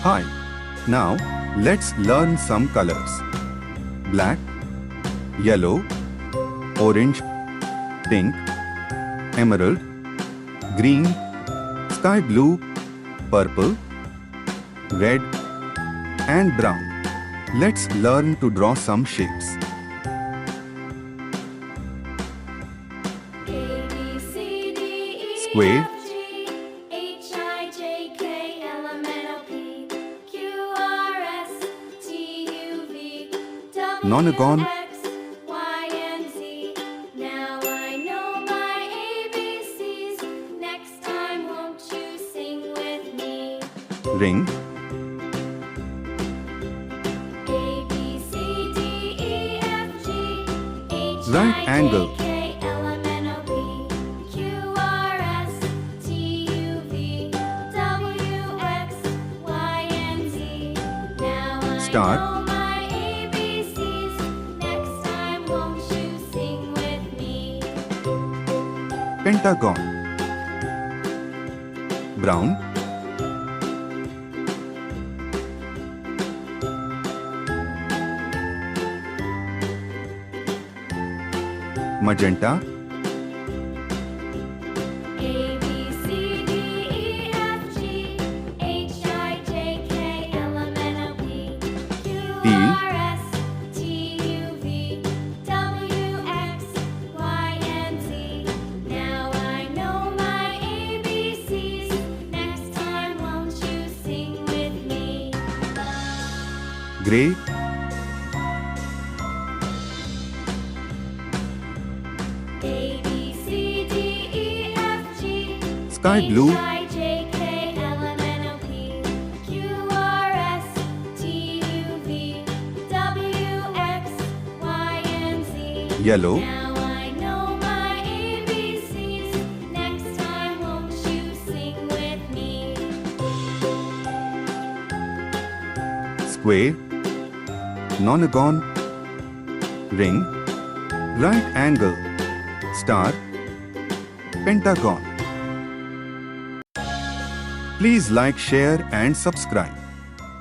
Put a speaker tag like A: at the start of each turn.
A: Hi. Now, let's learn some colors. Black, yellow, orange, pink, emerald, green, sky blue, purple, red, and brown. Let's learn to draw some shapes. Square, nonagon, ring, right angle, star, Pentagon, brown, magenta, teal, gray, sky blue, yellow, square, nonagon, ring, right angle, star, Pentagon. Please like, share and subscribe.